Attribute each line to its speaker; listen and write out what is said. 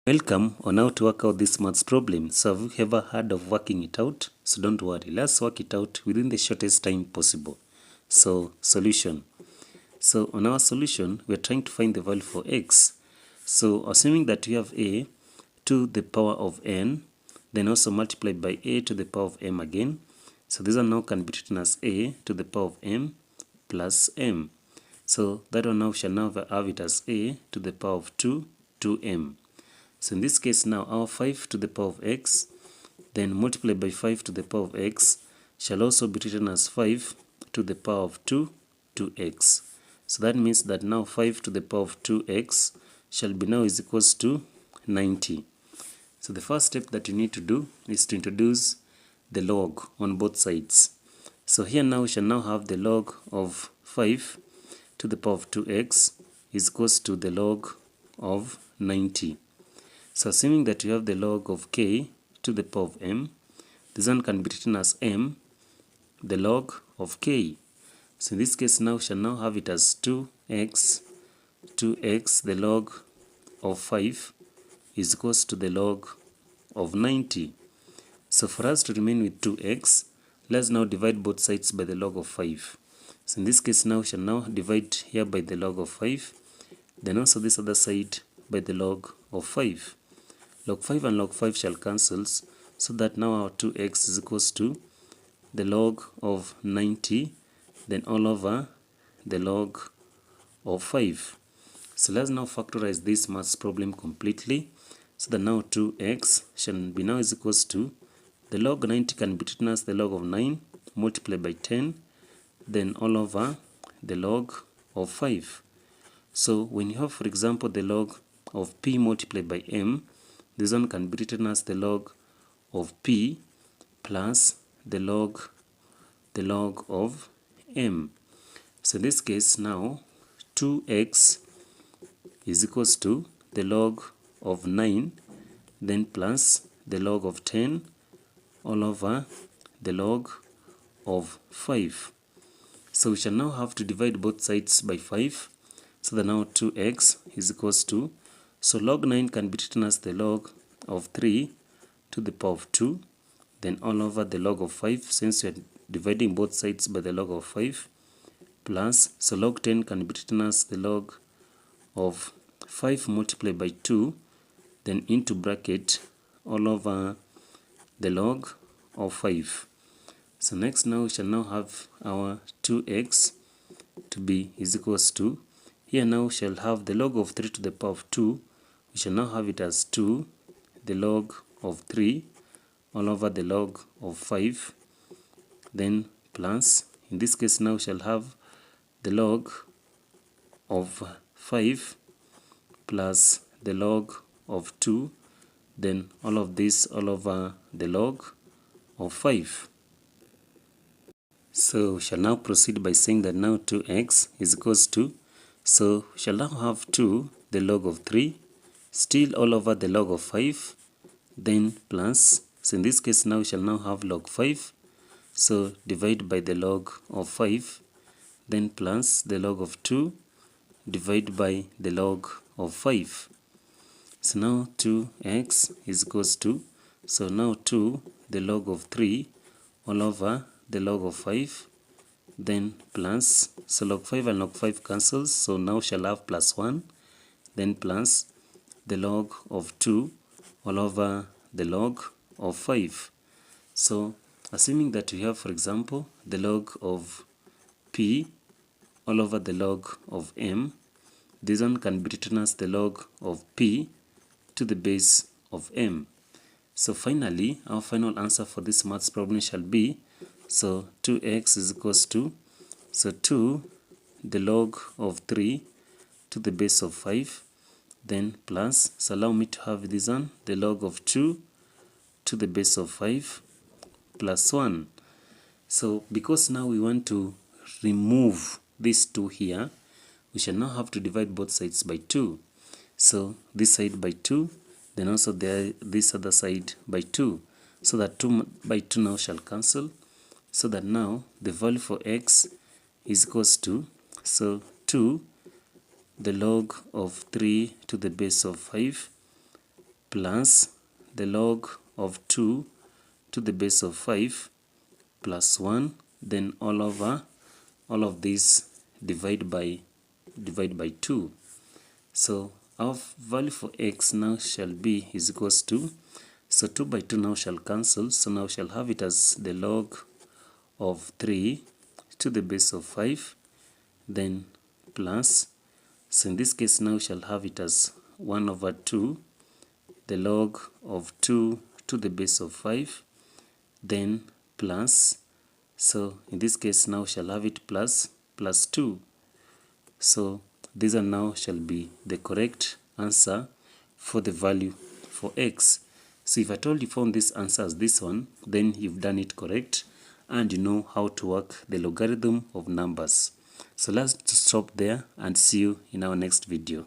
Speaker 1: Welcome on how to work out this maths problem. So have you ever heard of working it out? So don't worry, let's work it out within the shortest time possible. So solution. So on our solution, we're trying to find the value for x. So assuming that we have a to the power of n, then also multiplied by a to the power of m again. So this one now can be written as a to the power of m plus m. So that one now shall now have it as a to the power of 2m. So in this case now our 5 to the power of x, then multiplied by 5 to the power of x shall also be written as 5 to the power of 2x. So that means that now 5 to the power of 2x shall be now is equals to 90. So the first step that you need to do is to introduce the log on both sides. So here now we shall now have the log of 5 to the power of 2x is equals to the log of 90. So assuming that you have the log of k to the power of m, this one can be written as m, the log of k. So in this case now we shall now have it as 2x, the log of 5 is equals to the log of 90. So for us to remain with 2x, let's now divide both sides by the log of 5. So in this case now we shall now divide here by the log of 5, then also this other side by the log of 5. Log 5 and log 5 shall cancel, so that now our 2x is equals to the log of 90, then all over the log of 5. So let's now factorize this maths problem completely. So that now 2x shall be now is equals to the log 90 can be written as the log of 9 multiplied by 10, then all over the log of 5. So when you have, for example, the log of p multiplied by m, this one can be written as the log of p plus the log of m. So in this case now 2x is equals to the log of 9, then plus the log of 10 all over the log of 5. So we shall now have to divide both sides by 5. So that now 2x is equals to, so log 9 can be written as the log of 3 to the power of 2, then all over the log of 5, since we are dividing both sides by the log of 5, plus, so log 10 can be written as the log of 5 multiplied by 2, then into bracket all over the log of 5. So next now we shall now have our 2x to be is equals to, here now we shall have the log of 3 to the power of 2, we shall now have it as 2, the log of 3, all over the log of 5, then plus, in this case now we shall have the log of 5 plus the log of 2, then all of this all over the log of 5. So we shall now proceed by saying that now 2x is equals to, so we shall now have 2, the log of 3, still all over the log of 5, then plus, so in this case now we shall now have log 5, so divide by the log of 5, then plus the log of 2, divide by the log of 5. So now 2x is equals to, so now 2, the log of 3, all over the log of 5, then plus, so log 5 and log 5 cancels, so now shall have plus 1, then plus the log of 2 all over the log of 5. So assuming that we have, for example, the log of p all over the log of m, this one can be written as the log of p to the base of m. So finally, our final answer for this maths problem shall be, so 2x is equals to, so 2, the log of 3 to the base of 5, then plus, so allow me to have this one, the log of 2 to the base of 5 plus 1. So because now we want to remove this 2 here, we shall now have to divide both sides by 2. So this side by 2, then also this other side by 2. So that 2 by 2 now shall cancel. So that now the value for x is equals to, so 2, the log of 3 to the base of 5 plus the log of 2 to the base of 5 plus 1, then all of this divide by 2. So our value for x now shall be is equals to, so 2 by 2 now shall cancel, so now shall have it as the log of 3 to the base of 5, then plus, so in this case now shall have it as 1 over 2, the log of 2 to the base of 5, then plus, so in this case now shall have it plus 2. So these are now shall be the correct answer for the value for x. So if at all you found this answer as this one, then you've done it correct and you know how to work the logarithm of numbers. So let's stop there and see you in our next video.